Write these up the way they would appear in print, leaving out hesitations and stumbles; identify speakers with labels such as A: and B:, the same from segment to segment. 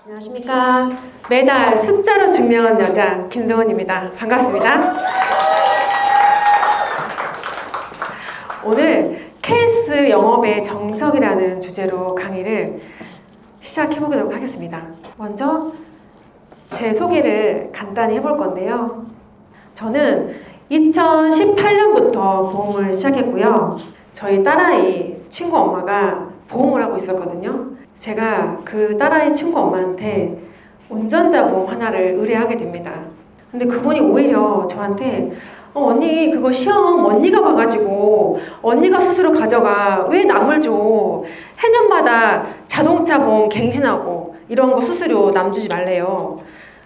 A: 안녕하십니까. 매달 숫자로 증명한 여자 김동은입니다. 반갑습니다. 오늘 케이스 영업의 정석이라는 주제로 강의를 시작해보도록 하겠습니다. 먼저 제 소개를 간단히 해볼 건데요. 저는 2018년부터 보험을 시작했고요. 저희 딸아이 친구 엄마가 보험을 하고 있었거든요. 제가 그 딸아이 친구 엄마한테 운전자 보험 하나를 의뢰하게 됩니다. 근데 그분이 오히려 저한테 언니 그거 시험 언니가 봐가지고 언니가 스스로 가져가, 왜 남을 줘, 해년마다 자동차 보험 갱신하고 이런 거 수수료 남 주지 말래요.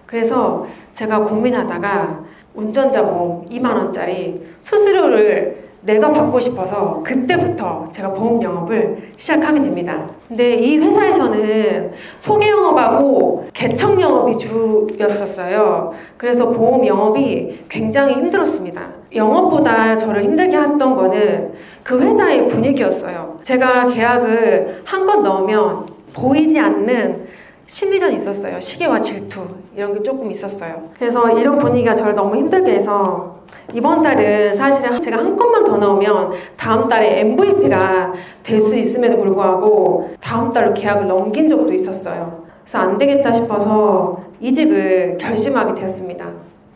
A: 그래서 제가 고민하다가 운전자 보험 2만원짜리 수수료를 내가 받고 싶어서 그때부터 제가 보험 영업을 시작하게 됩니다. 근데 이 회사에서는 소개 영업하고 개척 영업이 주였었어요. 그래서 보험 영업이 굉장히 힘들었습니다. 영업보다 저를 힘들게 했던 거는 그 회사의 분위기였어요. 제가 계약을 한 건 넣으면 보이지 않는 심리전이 있었어요. 시기와 질투 이런 게 조금 있었어요. 그래서 이런 분위기가 저를 너무 힘들게 해서 이번 달은 사실은 제가 한 건만 더 넣으면 다음 달에 MVP가 될 수 있음에도 불구하고 다음 달로 계약을 넘긴 적도 있었어요. 그래서 안 되겠다 싶어서 이직을 결심하게 되었습니다.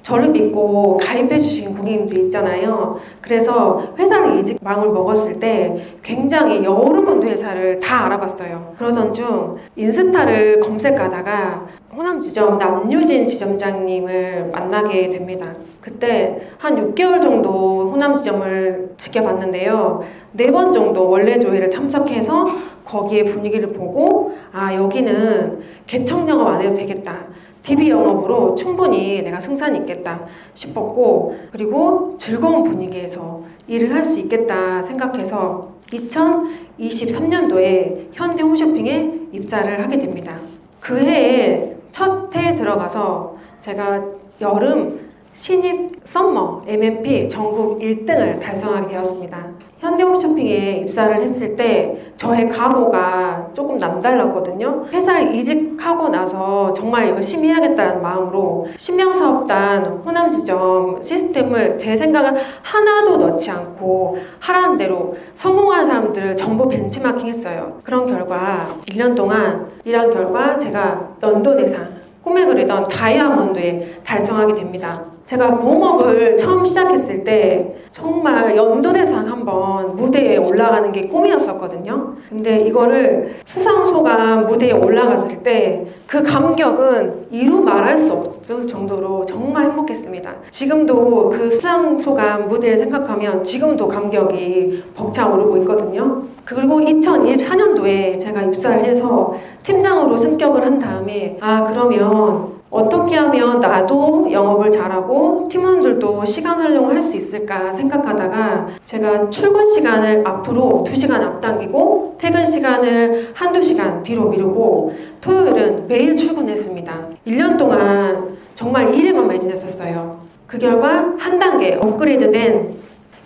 A: 저를 믿고 가입해 주신 고객님들 있잖아요. 그래서 회사를 이직 마음을 먹었을 때 굉장히 여러 군데 회사를 다 알아봤어요. 그러던 중 인스타를 검색하다가 호남지점 남유진 지점장님을 만나게 됩니다. 그때 한 6개월 정도 호남지점을 지켜봤는데요. 4번 정도 원래 조회를 참석해서 거기에 분위기를 보고 여기는 개척 영업 안 해도 되겠다. DB 영업으로 충분히 내가 승산이 있겠다 싶었고, 그리고 즐거운 분위기에서 일을 할 수 있겠다 생각해서 2023년도에 현대 홈쇼핑에 입사를 하게 됩니다. 그 해에 첫 해에 들어가서 제가 여름 신입 썸머 MMP 전국 1등을 달성하게 되었습니다. 현대홈쇼핑에 입사를 했을 때 저의 각오가 조금 남달랐거든요. 회사를 이직하고 나서 정말 열심히 해야겠다는 마음으로 신명사업단 호남지점 시스템을 제 생각을 하나도 넣지 않고 하라는 대로 성공한 사람들을 전부 벤치마킹 했어요. 그런 결과 1년 동안 일한 결과 제가 연도대상, 꿈에 그리던 다이아몬드에 달성하게 됩니다. 제가 보험업을 처음 시작했을 때 정말 연도대상 한번 무대에 올라가는 게 꿈이었었거든요. 근데 이거를 수상소감 무대에 올라갔을 때 그 감격은 이루 말할 수 없을 정도로 정말 행복했습니다. 지금도 그 수상소감 무대를 생각하면 지금도 감격이 벅차오르고 있거든요. 그리고 2024년도에 제가 입사를 해서 팀장으로 승격을 한 다음에 그러면 어떻게 하면 나도 영업을 잘하고 팀원들도 시간 활용을 할 수 있을까 생각하다가 제가 출근 시간을 앞으로 2시간 앞당기고 퇴근 시간을 한두 시간 뒤로 미루고 토요일은 매일 출근했습니다. 1년 동안 정말 일에만 매진했었어요. 그 결과 한 단계 업그레이드된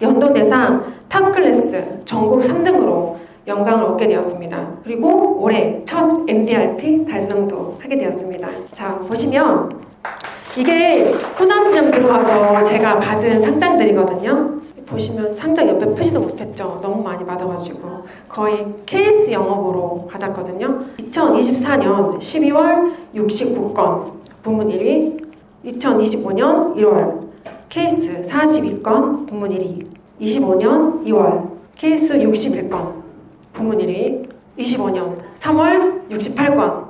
A: 연도대상 탑클래스 전국 3등으로 영광을 얻게 되었습니다. 그리고 올해 첫 MDRT 달성도 하게 되었습니다. 자, 보시면 이게 호남지점 들어와서 제가 받은 상장들이거든요. 보시면 상장 옆에 표시도 못했죠. 너무 많이 받아가지고 거의 케이스 영업으로 받았거든요. 2024년 12월 69건 부문 1위, 2025년 1월 케이스 42건 부문 1위, 25년 2월 케이스 61건 부문 1위, 25년 3월 68건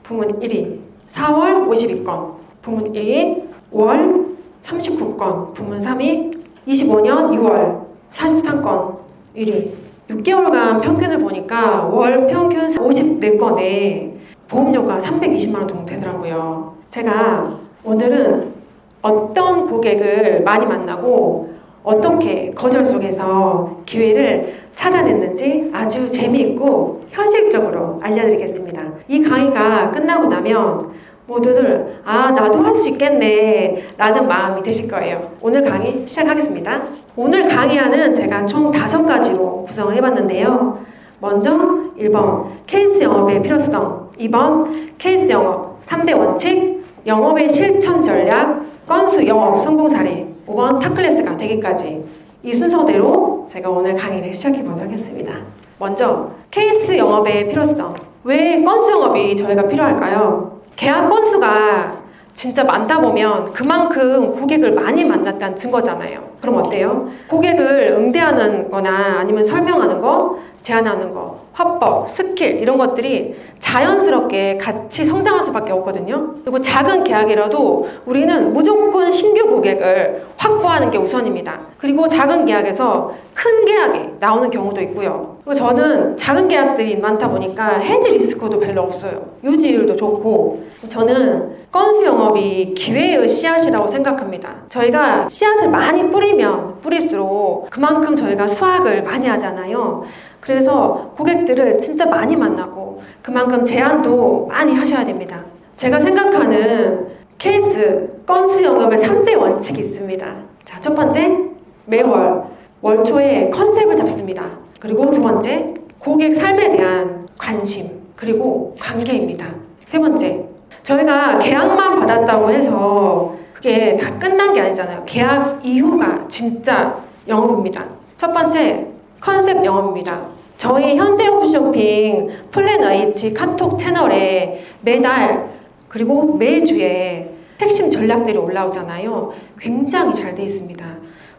A: 부문 1위, 4월 52건 부문 1위, 5월 39건 부문 3위, 25년 6월 43건 1위. 6개월간 평균을 보니까 월 평균 54건에 보험료가 320만원 정도 되더라고요. 제가 오늘은 어떤 고객을 많이 만나고 어떻게 거절 속에서 기회를 찾아냈는지 아주 재미있고 현실적으로 알려드리겠습니다. 이 강의가 끝나고 나면 모두들 나도 할 수 있겠네 라는 마음이 드실 거예요. 오늘 강의 시작하겠습니다. 오늘 강의안은 제가 총 5가지로 구성을 해봤는데요. 먼저 1번 케이스 영업의 필요성, 2번 케이스 영업 3대 원칙, 영업의 실천 전략, 건수 영업 성공 사례, 5번 탑클래스가 되기까지 이 순서대로 제가 오늘 강의를 시작해 보도록 하겠습니다. 먼저 케이스 영업의 필요성. 왜 건수 영업이 저희가 필요할까요? 계약 건수가 진짜 많다 보면 그만큼 고객을 많이 만났다는 증거잖아요. 그럼 어때요? 고객을 응대하는 거나 아니면 설명하는 거, 제안하는 거, 화법, 스킬 이런 것들이 자연스럽게 같이 성장할 수밖에 없거든요. 그리고 작은 계약이라도 우리는 무조건 신규 고객을 확보하는 게 우선입니다. 그리고 작은 계약에서 큰 계약이 나오는 경우도 있고요. 그리고 저는 작은 계약들이 많다 보니까 해지 리스크도 별로 없어요. 유지율도 좋고. 저는 건수 영업이 기회의 씨앗이라고 생각합니다. 저희가 씨앗을 많이 뿌리면 뿌릴수록 그만큼 저희가 수확을 많이 하잖아요. 그래서 고객들을 진짜 많이 만나고 그만큼 제안도 많이 하셔야 됩니다. 제가 생각하는 케이스 건수 영업의 3대 원칙이 있습니다. 자, 첫 번째, 매월 월초에 컨셉을 잡습니다. 그리고 두 번째, 고객 삶에 대한 관심, 그리고 관계입니다. 세 번째, 저희가 계약만 받았다고 해서 그게 다 끝난 게 아니잖아요. 계약 이후가 진짜 영업입니다. 첫 번째, 컨셉 영업입니다. 저희 현대홈쇼핑 플랜 H 카톡 채널에 매달 그리고 매주에 핵심 전략들이 올라오잖아요. 굉장히 잘 돼 있습니다.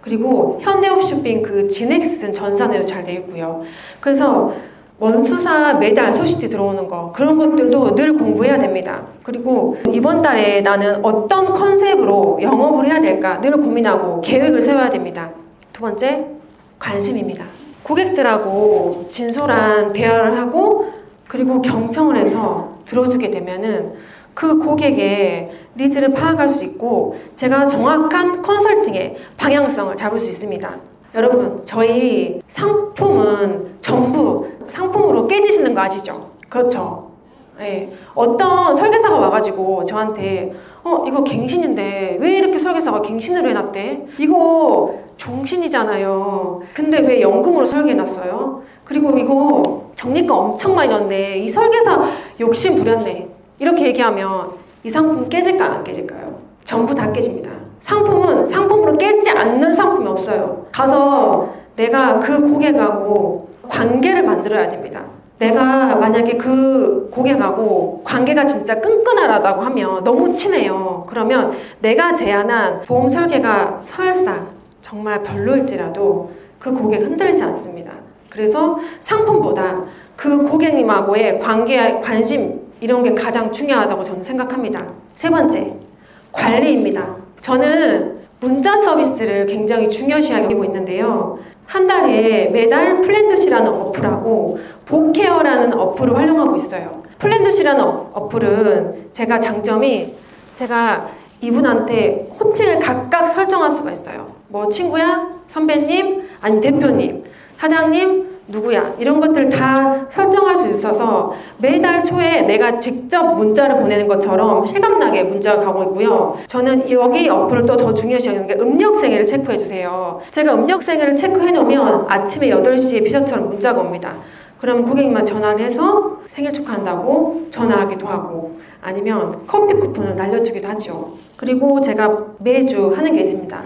A: 그리고 현대홈쇼핑 그 진엑슨 전산에도 잘 돼 있고요. 그래서 원수사 매달 소식지 들어오는 거 그런 것들도 늘 공부해야 됩니다. 그리고 이번 달에 나는 어떤 컨셉으로 영업을 해야 될까 늘 고민하고 계획을 세워야 됩니다. 두 번째, 관심입니다. 고객들하고 진솔한 대화를 하고 그리고 경청을 해서 들어주게 되면은 그 고객의 니즈를 파악할 수 있고 제가 정확한 컨설팅의 방향성을 잡을 수 있습니다. 여러분, 저희 상품은 전부 상품으로 깨지시는 거 아시죠? 그렇죠? 네. 어떤 설계사가 와가지고 저한테 이거 갱신인데 왜 이렇게 설계사가 갱신을 해놨대? 이거 종신이잖아요. 근데 왜 연금으로 설계해놨어요? 그리고 이거 적립금 엄청 많이 넣었네. 이 설계사 욕심 부렸네. 이렇게 얘기하면 이 상품 깨질까요? 안 깨질까요? 전부 다 깨집니다. 상품은 상품으로 깨지지 않는 상품이 없어요. 가서 내가 그 고객하고 관계를 만들어야 됩니다. 내가 만약에 그 고객하고 관계가 진짜 끈끈하다고 하면 너무 친해요. 그러면 내가 제안한 보험 설계가 설사 정말 별로일지라도 그 고객 흔들리지 않습니다. 그래서 상품보다 그 고객님하고의 관계, 관심 이런 게 가장 중요하다고 저는 생각합니다. 세 번째, 관리입니다. 저는 문자 서비스를 굉장히 중요시하고 있는데요. 한 달에 매달 플랜드시라는 어플하고 복케어라는 어플을 활용하고 있어요. 플랜드시라는 어플은 제가 장점이 제가 이분한테 호칭을 각각 설정할 수가 있어요. 뭐 친구야, 선배님, 아니 대표님, 사장님, 누구야 이런 것들을 다 설정할 수 있어서 매달 초에 내가 직접 문자를 보내는 것처럼 실감나게 문자가 가고 있고요. 저는 여기 어플을 또 더 중요시하는 게 음력생일을 체크해 주세요. 제가 음력생일을 체크해 놓으면 아침에 8시에 비서처럼 문자가 옵니다. 그럼 고객님만 전화를 해서 생일 축하한다고 전화하기도 하고 아니면 커피 쿠폰을 날려주기도 하죠. 그리고 제가 매주 하는 게 있습니다.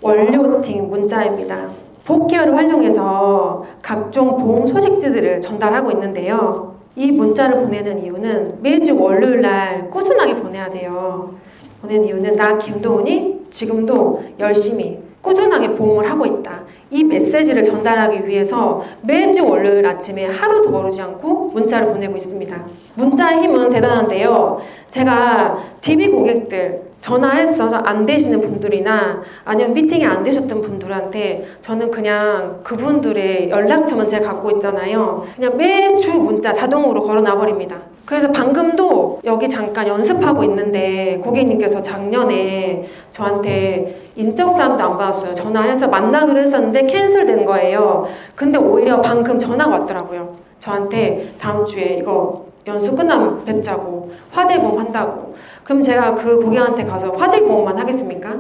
A: 월요팅 문자입니다. 복케어를 활용해서 각종 보험 소식지들을 전달하고 있는데요. 이 문자를 보내는 이유는 매주 월요일날 꾸준하게 보내야 돼요. 보내는 이유는 나 김도훈이 지금도 열심히 꾸준하게 보험을 하고 있다. 이 메시지를 전달하기 위해서 매주 월요일 아침에 하루도 거르지 않고 문자를 보내고 있습니다. 문자의 힘은 대단한데요. 제가 DB 고객들 전화해서 안 되시는 분들이나 아니면 미팅이 안 되셨던 분들한테 저는 그냥 그분들의 연락처만 제가 갖고 있잖아요. 그냥 매주 문자 자동으로 걸어놔 버립니다. 그래서 방금도 여기 잠깐 연습하고 있는데 고객님께서 작년에 저한테 인적사항도 안 받았어요. 전화해서 만나기로 했었는데 캔슬된 거예요. 근데 오히려 방금 전화가 왔더라고요. 저한테 다음 주에 이거 연수 끝나면 뵙자고 화재보험 한다고. 그럼 제가 그 고객한테 가서 화재보험만 하겠습니까?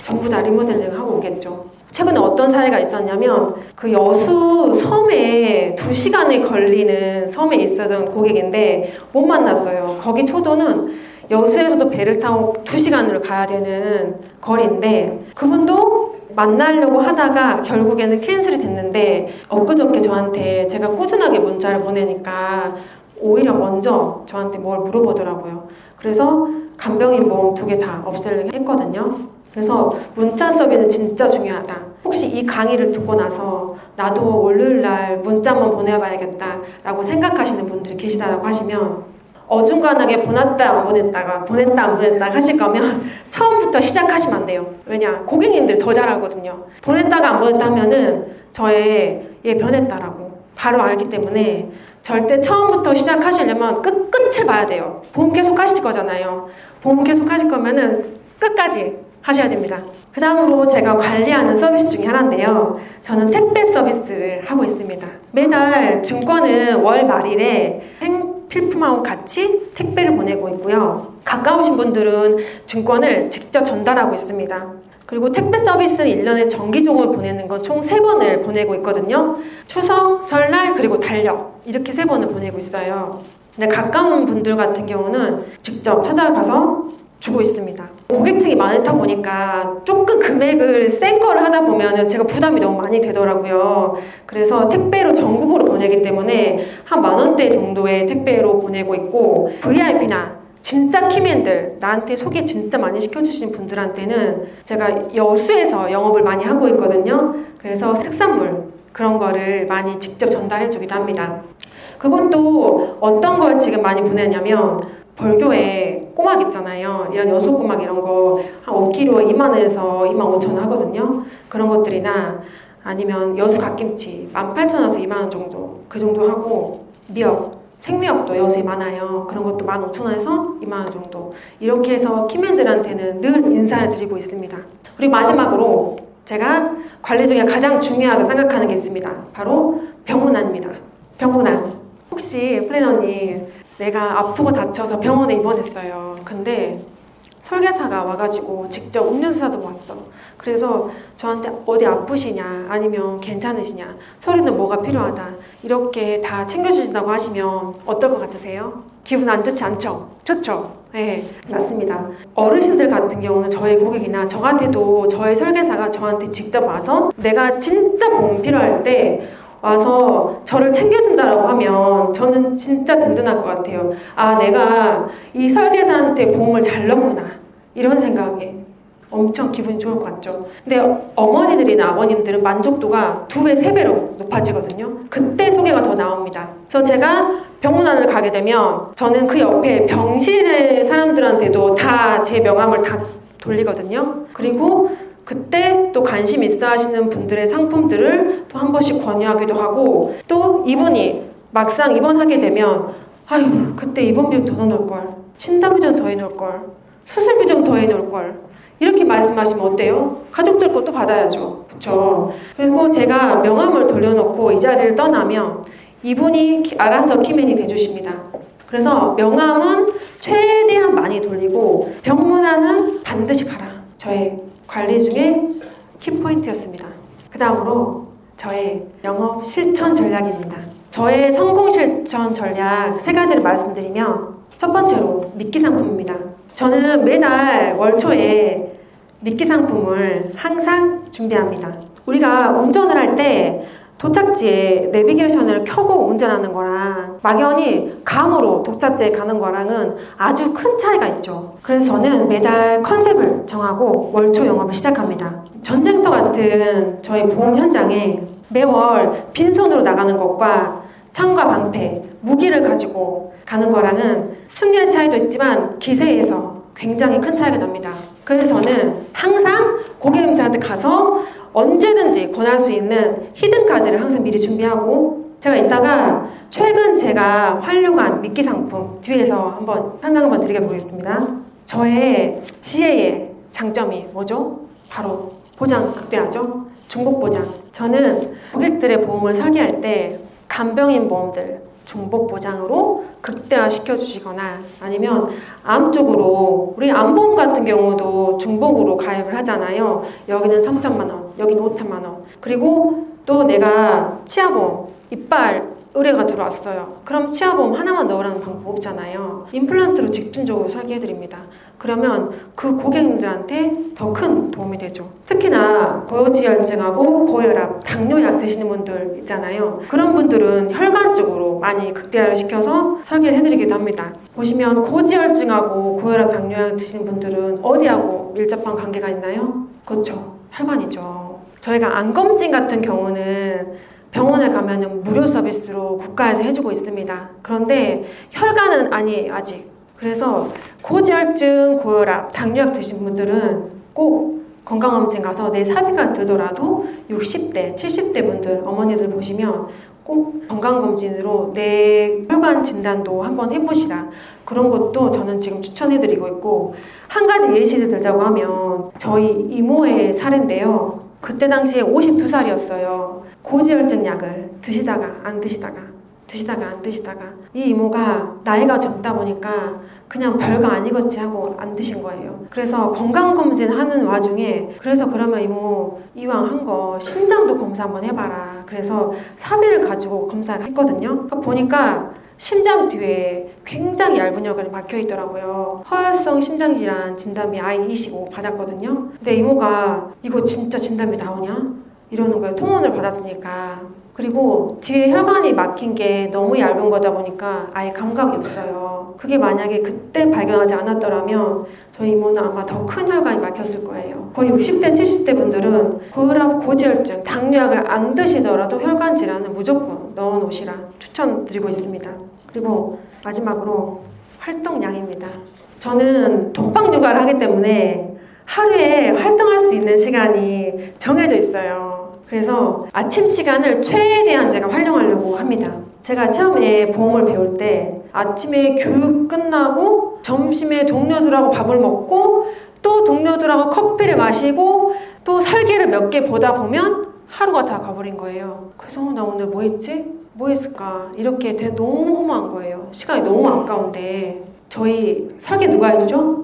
A: 전부 다 리모델링 하고 오겠죠. 최근에 어떤 사례가 있었냐면 그 여수 섬에 2시간이 걸리는 섬에 있었던 고객인데 못 만났어요. 거기 초도는 여수에서도 배를 타고 2시간을 가야 되는 거리인데 그분도 만나려고 하다가 결국에는 캔슬이 됐는데 엊그저께 저한테 제가 꾸준하게 문자를 보내니까 오히려 먼저 저한테 뭘 물어보더라고요. 그래서 간병인 보험 2개 다 없애려고 했거든요. 그래서 문자 서비스는 진짜 중요하다. 혹시 이 강의를 듣고 나서 나도 월요일날 문자 한번 보내봐야겠다 라고 생각하시는 분들이 계시다고 하시면 어중간하게 보냈다 안 보냈다 하실 거면 처음부터 시작하시면 안 돼요. 왜냐? 고객님들 더 잘 알거든요. 보냈다가 안 보냈다 하면은 저의 얘 변했다라고 바로 알기 때문에 절대 처음부터 시작하시려면 끝을 봐야 돼요. 보험 계속 하실 거잖아요. 보험 계속 하실 거면은 끝까지 하셔야 됩니다. 그 다음으로 제가 관리하는 서비스 중에 하나인데요. 저는 택배 서비스를 하고 있습니다. 매달 증권은 월 말일에 필품하고 같이 택배를 보내고 있고요. 가까우신 분들은 증권을 직접 전달하고 있습니다. 그리고 택배 서비스는 1년에 정기적으로 보내는 건 총 3번을 보내고 있거든요. 추석, 설날, 그리고 달력 이렇게 3번을 보내고 있어요. 근데 가까운 분들 같은 경우는 직접 찾아가서 주고 있습니다. 고객층이 많다 보니까 조금 금액을 센 거를 하다 보면 제가 부담이 너무 많이 되더라고요. 그래서 택배로 전국으로 보내기 때문에 한 10,000원대 정도의 택배로 보내고 있고 VIP나 진짜 키맨들 나한테 소개 진짜 많이 시켜주신 분들한테는 제가 여수에서 영업을 많이 하고 있거든요. 그래서 특산물 그런 거를 많이 직접 전달해 주기도 합니다. 그것도 어떤 걸 지금 많이 보내냐면 벌교에 꼬막 있잖아요. 이런 여수 꼬막 이런 거 한 5kg에 20,000원에서 25,000원 하거든요. 그런 것들이나 아니면 여수 갓김치 18,000원에서 20,000원 정도 그 정도 하고 미역, 생미역도 여수에 많아요. 그런 것도 15,000원에서 20,000원 정도 이렇게 해서 키맨들한테는 늘 인사를 드리고 있습니다. 그리고 마지막으로 제가 관리 중에 가장 중요하다 생각하는 게 있습니다. 바로 병문안입니다. 병문안. 혹시 플래너님 내가 아프고 다쳐서 병원에 입원했어요. 근데 설계사가 와가지고 직접 음료수 사도 왔어. 그래서 저한테 어디 아프시냐 아니면 괜찮으시냐 서류는 뭐가 필요하다 이렇게 다 챙겨주신다고 하시면 어떨 것 같으세요? 기분 안 좋지 않죠? 좋죠? 네, 맞습니다. 어르신들 같은 경우는 저의 고객이나 저한테도 저의 설계사가 저한테 직접 와서 내가 진짜 보험 필요할 때 와서 저를 챙겨준다라고 하면 저는 진짜 든든할 것 같아요. 아, 내가 이 설계사한테 보험을 잘 넣구나 이런 생각에 엄청 기분이 좋을 것 같죠. 근데 어머니들이나 아버님들은 만족도가 2배, 3배로 높아지거든요. 그때 소개가 더 나옵니다. 그래서 제가 병문안을 가게 되면 저는 그 옆에 병실의 사람들한테도 다 제 명함을 다 돌리거든요. 그리고 그때 또 관심 있어 하시는 분들의 상품들을 또 한 번씩 권유하기도 하고 또 이분이 막상 입원하게 되면 아유 그때 입원비 좀 더 넣어놓을걸 진단비 좀 더 해놓을걸 수술비 좀 더 해놓을걸 이렇게 말씀하시면 어때요? 가족들 것도 받아야죠. 그쵸? 그리고 제가 명함을 돌려놓고 이 자리를 떠나면 이분이 알아서 키맨이 돼주십니다. 그래서 명함은 최대한 많이 돌리고 병문안은 반드시 가라. 저의 관리 중에 키포인트였습니다. 그 다음으로 저의 영업 실천 전략입니다. 저의 성공 실천 전략 3가지를 말씀드리면 첫 번째로 미끼 상품입니다. 저는 매달 월초에 미끼 상품을 항상 준비합니다. 우리가 운전을 할 때 도착지에 내비게이션을 켜고 운전하는 거랑 막연히 감으로 도착지에 가는 거랑은 아주 큰 차이가 있죠. 그래서 저는 매달 컨셉을 정하고 월초 영업을 시작합니다. 전쟁터 같은 저희 보험 현장에 매월 빈손으로 나가는 것과 창과 방패, 무기를 가지고 가는 거랑은 승률의 차이도 있지만 기세에서 굉장히 큰 차이가 납니다. 그래서 저는 항상 고객님들한테 가서 언제든지 권할 수 있는 히든 카드를 항상 미리 준비하고 제가 이따가 최근 제가 활용한 미끼 상품 뒤에서 한번 설명 한번 드려보겠습니다. 저의 지혜의 장점이 뭐죠? 바로 보장 극대화죠. 중복 보장. 저는 고객들의 보험을 설계할 때 간병인 보험들 중복 보장으로 극대화 시켜주시거나 아니면 암 쪽으로 우리 암보험 같은 경우도 중복으로 가입을 하잖아요. 여기는 3,000만 원, 여기는 5,000만 원. 그리고 또 내가 치아보험, 이빨 의뢰가 들어왔어요. 그럼 치아보험 하나만 넣으라는 방법 없잖아요. 임플란트로 집중적으로 설계해드립니다. 그러면 그 고객님들한테 더 큰 도움이 되죠. 특히나 고지혈증하고 고혈압, 당뇨약 드시는 분들 있잖아요. 그런 분들은 혈관 쪽으로 많이 극대화를 시켜서 설계를 해드리기도 합니다. 보시면 고지혈증하고 고혈압, 당뇨약 드시는 분들은 어디하고 밀접한 관계가 있나요? 그렇죠. 혈관이죠. 저희가 암검진 같은 경우는 병원에 가면 무료 서비스로 국가에서 해주고 있습니다. 그런데 혈관은 아니에요, 아직. 그래서 고지혈증, 고혈압, 당뇨약 드신 분들은 꼭 건강검진 가서 내 사비가 들더라도 60대, 70대 분들, 어머니들 보시면 꼭 건강검진으로 내 혈관 진단도 한번 해보시라. 그런 것도 저는 지금 추천해드리고 있고, 한 가지 예시를 들자고 하면 저희 이모의 사례인데요. 그때 당시에 52살이었어요. 고지혈증 약을 드시다가 안 드시다가 이 이모가 나이가 적다 보니까 그냥 별거 아니겠지 하고 안 드신 거예요. 그래서 건강검진 하는 와중에 그러면 이모 이왕 한 거 심장도 검사 한번 해봐라. 그래서 사비를 가지고 검사를 했거든요. 그러니까 보니까 심장 뒤에 굉장히 얇은 혈관이 막혀 있더라고요. 허혈성 심장질환 진단비 I25 받았거든요. 근데 이모가 이거 진짜 진단비 나오냐? 이러는 거예요. 통원을 받았으니까. 그리고 뒤에 혈관이 막힌 게 너무 얇은 거다 보니까 아예 감각이 없어요. 그게 만약에 그때 발견하지 않았더라면 저희 이모는 아마 더 큰 혈관이 막혔을 거예요. 거의 60대, 70대 분들은 고혈압, 고지혈증, 당뇨약을 안 드시더라도 혈관 질환은 무조건 넣어놓으시라 추천드리고 있습니다. 그리고 마지막으로 활동량입니다. 저는 독박 육아를 하기 때문에 하루에 활동할 수 있는 시간이 정해져 있어요. 그래서 아침 시간을 최대한 제가 활용하려고 합니다. 제가 처음에 보험을 배울 때 아침에 교육 끝나고 점심에 동료들하고 밥을 먹고 또 동료들하고 커피를 마시고 또 설계를 몇 개 보다 보면 하루가 다 가버린 거예요. 그래서 나 오늘 뭐 했지? 뭐 했을까? 이렇게 되게 너무 허무한 거예요. 시간이 너무 아까운데. 저희 설계 누가 해주죠?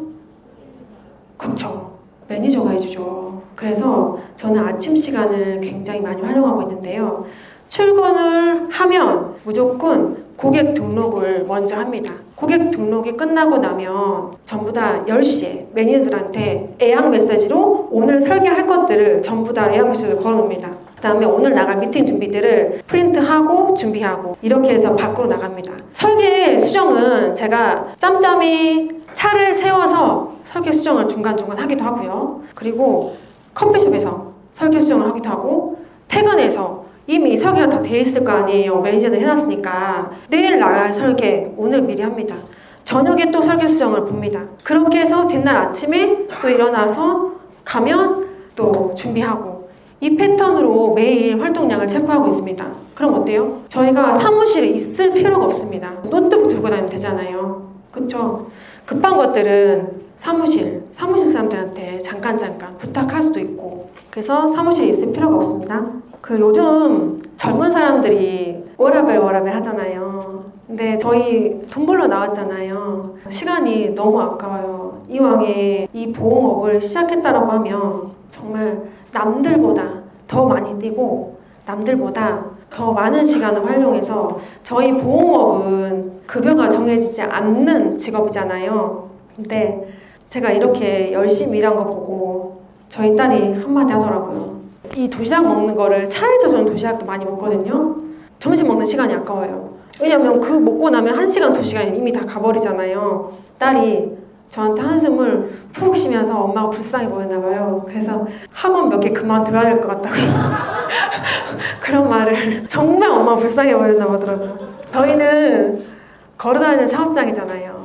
A: 그쵸. 매니저가 해주죠. 그래서 저는 아침 시간을 굉장히 많이 활용하고 있는데요. 출근을 하면 무조건 고객 등록을 먼저 합니다. 고객 등록이 끝나고 나면 전부 다 10시에 매니저들한테 예약 메시지로 오늘 설계할 것들을 전부 다 예약 메시지로 걸어놓습니다. 그 다음에 오늘 나갈 미팅 준비들을 프린트하고 준비하고 이렇게 해서 밖으로 나갑니다. 설계 수정은 제가 짬짬이 차를 세워서 설계 수정을 중간중간 하기도 하고요. 그리고 커피숍에서 설계 수정을 하기도 하고 퇴근해서 이미 설계가 다 돼 있을 거 아니에요. 매니저들 해놨으니까 내일 나갈 설계 오늘 미리 합니다. 저녁에 또 설계 수정을 봅니다. 그렇게 해서 뒷날 아침에 또 일어나서 가면 또 준비하고 이 패턴으로 매일 활동량을 체크하고 있습니다. 그럼 어때요? 저희가 사무실에 있을 필요가 없습니다. 노트북 들고 다니면 되잖아요. 그쵸? 급한 것들은 사무실 사람들한테 잠깐 부탁할 수도 있고 그래서 사무실에 있을 필요가 없습니다. 요즘 젊은 사람들이 워라밸 하잖아요. 근데 저희 돈 벌러 나왔잖아요. 시간이 너무 아까워요. 이왕에 이 보험업을 시작했다라고 하면 정말 남들보다 더 많이 뛰고 남들보다 더 많은 시간을 활용해서 저희 보험업은 급여가 정해지지 않는 직업이잖아요. 근데 제가 이렇게 열심히 일한 거 보고 저희 딸이 한마디 하더라고요. 이 도시락 먹는 거를 차에서 저는 도시락도 많이 먹거든요. 점심 먹는 시간이 아까워요. 왜냐면 그 먹고 나면 1시간, 2시간이 이미 다 가버리잖아요. 딸이 저한테 한숨을 푹 쉬면서 엄마가 불쌍해 보였나 봐요. 그래서 학원 몇 개 그만둬야 될 것 같다고 그런 말을 정말 엄마가 불쌍해 보였나 보더라고요. 저희는 걸어다니는 사업장이잖아요.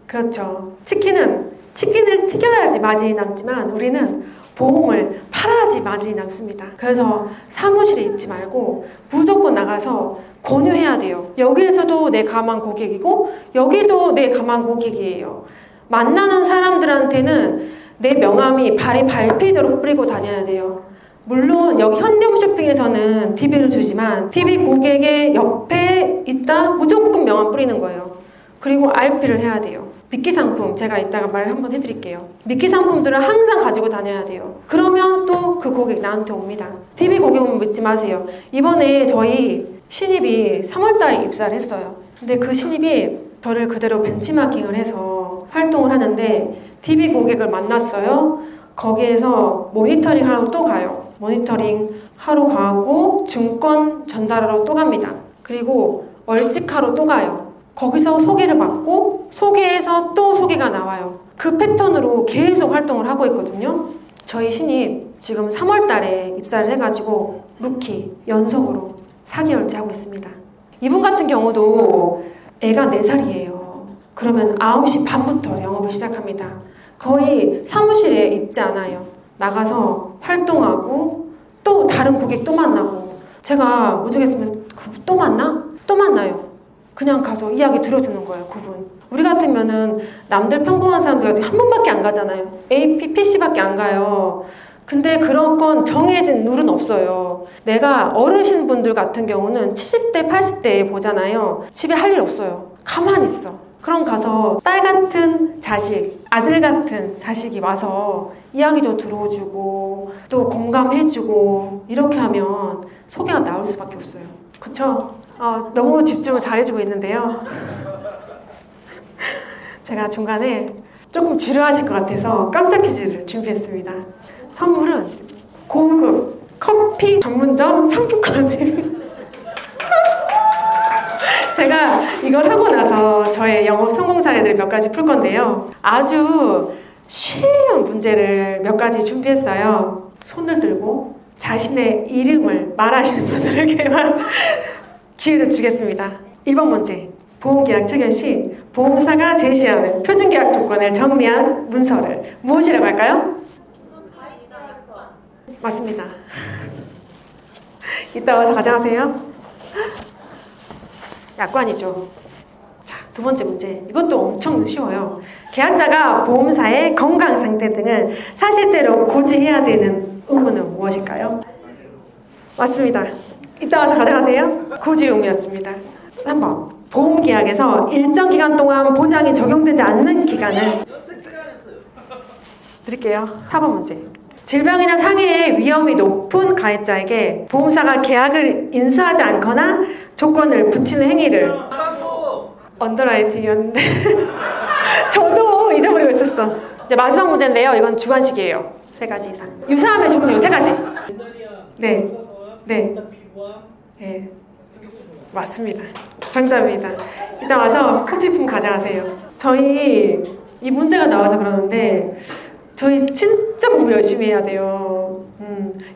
A: 그렇죠. 치킨을 튀겨야지 마진이 남지만 우리는 보험을 팔아야지 마진이 남습니다. 그래서 사무실에 있지 말고 무조건 나가서 권유해야 돼요. 여기에서도 내 가망 고객이고 여기도 내 가망 고객이에요. 만나는 사람들한테는 내 명함이 발이 밟히도록 뿌리고 다녀야 돼요. 물론 여기 현대홈쇼핑에서는 DB를 주지만 DB 고객의 옆에 있다 무조건 명함 뿌리는 거예요. 그리고 RP를 해야 돼요. 미끼 상품 제가 이따가 말 한번 해드릴게요. 미끼 상품들을 항상 가지고 다녀야 돼요. 그러면 또 그 고객 나한테 옵니다. DB 고객 오면 믿지 마세요. 이번에 저희 신입이 3월달에 입사를 했어요. 근데 그 신입이 저를 그대로 벤치마킹을 해서 활동을 하는데 TV 고객을 만났어요. 거기에서 모니터링 하러 또 가요. 모니터링 하러 가고 증권 전달하러 또 갑니다. 그리고 월직하러 또 가요. 거기서 소개를 받고 소개에서 또 소개가 나와요. 그 패턴으로 계속 활동을 하고 있거든요. 저희 신입 지금 3월 달에 입사를 해가지고 루키 연속으로 4개월째 하고 있습니다. 이분 같은 경우도 애가 4살이에요. 그러면 9시 반부터 영업을 시작합니다. 거의 사무실에 있지 않아요. 나가서 활동하고 또 다른 고객 또 만나고 제가 오죽했으면 또 만나? 또 만나요. 그냥 가서 이야기 들어주는 거예요. 그분. 우리 같으면은 남들 평범한 사람들 한 번밖에 안 가잖아요. AP, PC밖에 안 가요. 근데 그런 건 정해진 룰은 없어요. 내가 어르신분들 같은 경우는 70대, 80대 보잖아요. 집에 할 일 없어요. 가만히 있어. 그럼 가서 딸 같은 자식, 아들 같은 자식이 와서 이야기도 들어주고 또 공감해주고 이렇게 하면 소개가 나올 수밖에 없어요. 그쵸? 너무 집중을 잘해주고 있는데요. 제가 중간에 조금 지루하실 것 같아서 깜짝 퀴즈를 준비했습니다. 선물은 고급 커피 전문점 상품권입니다. 제가 이걸 하고 나서 저의 영업 성공 사례들 몇 가지 풀 건데요. 아주 쉬운 문제를 몇 가지 준비했어요. 손을 들고 자신의 이름을 말하시는 분들에게만 기회를 주겠습니다. 1번 문제. 보험계약 체결 시 보험사가 제시하는 표준계약 조건을 정리한 문서를 무엇이라고 할까요? 맞습니다. 이따 와서 가져가세요. 약관이죠. 자, 2번째 문제. 이것도 엄청 쉬워요. 계약자가 보험사의 건강 상태 등을 사실대로 고지해야 되는 의무는 무엇일까요? 맞습니다. 이따 와서 가져가세요. 고지 의무였습니다. 3번. 보험계약에서 일정 기간 동안 보장이 적용되지 않는 기간을 드릴게요. 4번 문제. 질병이나 장애의 위험이 높은 가입자에게 보험사가 계약을 인수하지 않거나 조건을 붙이는 행위를 언더라이팅이었는데 저도 잊어버리고 있었어. 이제 마지막 문제인데요. 이건 주관식이에요. 3가지 이상. 유사함의 조건이요. 3가지. 네. 네. 네. 맞습니다. 정답입니다. 이따 와서 커피품 가져가세요. 저희 이 문제가 나와서 그러는데 저희 진짜 공부 열심히 해야 돼요.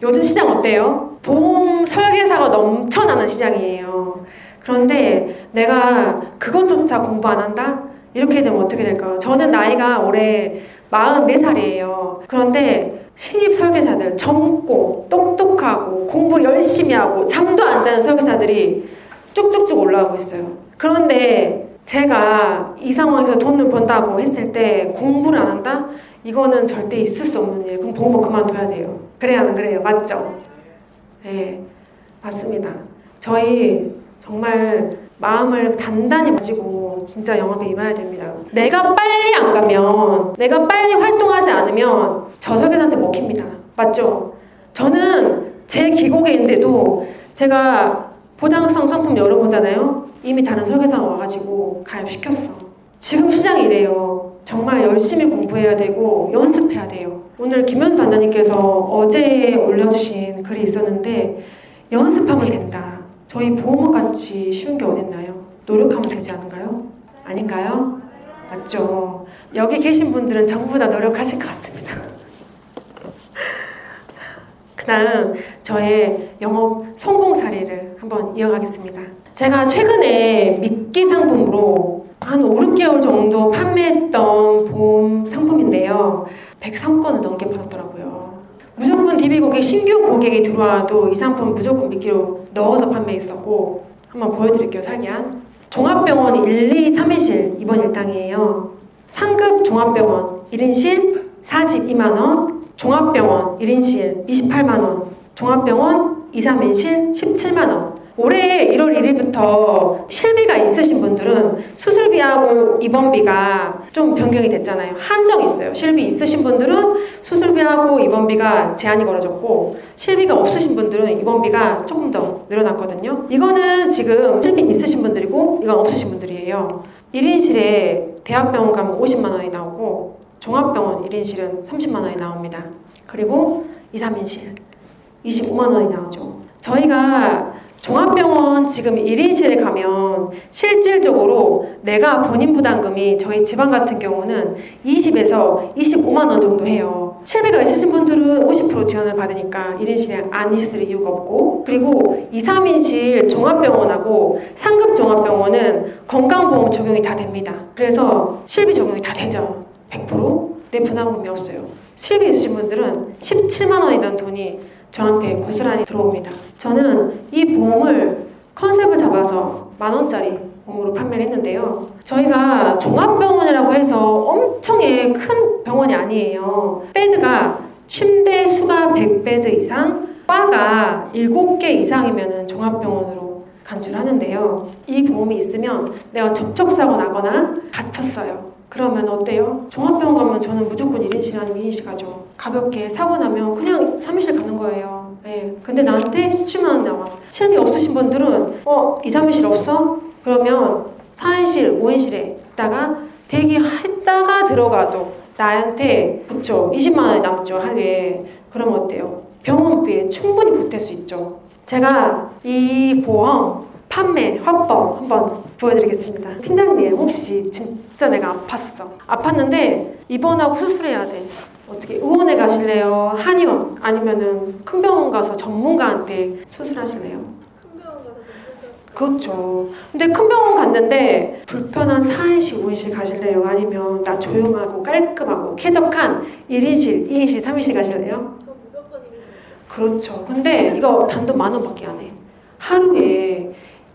A: 요즘 시장 어때요? 보험 설계사가 넘쳐나는 시장이에요. 그런데 내가 그것조차 공부 안 한다? 이렇게 되면 어떻게 될까요? 저는 나이가 올해 44살이에요. 그런데 신입 설계사들, 젊고 똑똑하고 공부 열심히 하고 잠도 안 자는 설계사들이 쭉쭉쭉 올라오고 있어요. 그런데 제가 이 상황에서 돈을 번다고 했을 때 공부를 안 한다? 이거는 절대 있을 수 없는 일. 그럼 보험을 그만둬야 돼요. 그래야 안 그래요? 맞죠? 네, 맞습니다. 저희 정말 마음을 단단히 가지고 진짜 영업에 임해야 됩니다. 내가 빨리 안 가면, 내가 빨리 활동하지 않으면 저 설계사한테 먹힙니다. 맞죠? 저는 제 기고개인데도 제가 보장성 상품 열어보잖아요. 이미 다른 설계사가 와가지고 가입시켰어. 지금 시장이 이래요. 정말 열심히 공부해야 되고 연습해야 돼요. 오늘 김현수 단장님께서 어제 올려주신 글이 있었는데 연습하면 된다. 저희 보험같이 쉬운 게 어딨나요? 노력하면 되지 않은가요? 아닌가요? 맞죠? 여기 계신 분들은 전부 다 노력하실 것 같습니다. 그 다음 저의 영업 성공 사례를 한번 이어가겠습니다. 제가 최근에 미끼 상품으로 한 5, 6개월 정도 판매했던 보험 상품인데요. 103건을 넘게 받았더라고요. 무조건 DB 고객, 신규 고객이 들어와도 이 상품 무조건 미끼로 넣어서 판매했었고, 한번 보여드릴게요. 살기한 종합병원 1, 2, 3일실 입원 일당이에요. 상급 종합병원 1인실 42만원, 종합병원 1인실 28만원, 종합병원 2, 3일실 17만원. 올해 1월 1일부터 실비가 있으신 분들은 수술비하고 입원비가 좀 변경이 됐잖아요. 한정이 있어요. 실비 있으신 분들은 수술비하고 입원비가 제한이 걸어졌고, 실비가 없으신 분들은 입원비가 조금 더 늘어났거든요. 이거는 지금 실비 있으신 분들이고 이건 없으신 분들이에요. 1인실에 대학병원 가면 50만 원이 나오고 종합병원 1인실은 30만 원이 나옵니다. 그리고 2, 3인실 25만 원이 나오죠. 저희가 종합병원 지금 1인실에 가면 실질적으로 내가 본인 부담금이 저희 지방 같은 경우는 20에서 25만 원 정도 해요. 실비가 있으신 분들은 50% 지원을 받으니까 1인실에 안 있을 이유가 없고, 그리고 2, 3인실 종합병원하고 상급 종합병원은 건강보험 적용이 다 됩니다. 그래서 실비 적용이 다 되죠. 100%내 부담금이 없어요. 실비 있으신 분들은 17만 원이라는 돈이 저한테 고스란히 들어옵니다. 저는 이 보험을 컨셉을 잡아서 10,000원짜리 보험으로 판매를 했는데요. 저희가 종합병원이라고 해서 엄청 큰 병원이 아니에요. 베드가 침대 수가 100베드 이상, 바가 7개 이상이면 종합병원으로 간주를 하는데요. 이 보험이 있으면 내가 접촉사고 나거나 다쳤어요. 그러면 어때요? 종합병원 가면 저는 무조건 1인실 아니면 2인실 가죠. 가볍게 사고 나면 그냥 3인실 가는 거예요. 네. 근데 나한테 17만 원 나와. 실비 없으신 분들은 2, 3인실 없어? 그러면 4인실, 5인실에 있다가 대기했다가 들어가도 나한테 그쵸 20만 원이 남죠 하루에. 그럼 어때요? 병원비에 충분히 보탤 수 있죠. 제가 이 보험 판매 화법 한번 보여드리겠습니다. 팀장님, 혹시 진짜 내가 아팠는데 입원하고 수술해야 돼. 어떻게 의원에 가실래요? 한의원? 아니면은 큰 병원 가서 전문가한테 수술하실래요?
B: 큰 병원 가서 전문가.
A: 그렇죠. 근데 큰 병원 갔는데 불편한 4인실, 5인실 가실래요? 아니면 나 조용하고 깔끔하고 쾌적한 1인실, 2인실, 3인실 가실래요?
B: 저 무조건 1인실.
A: 그렇죠. 근데 이거 단돈 10,000원밖에 안 해. 하루에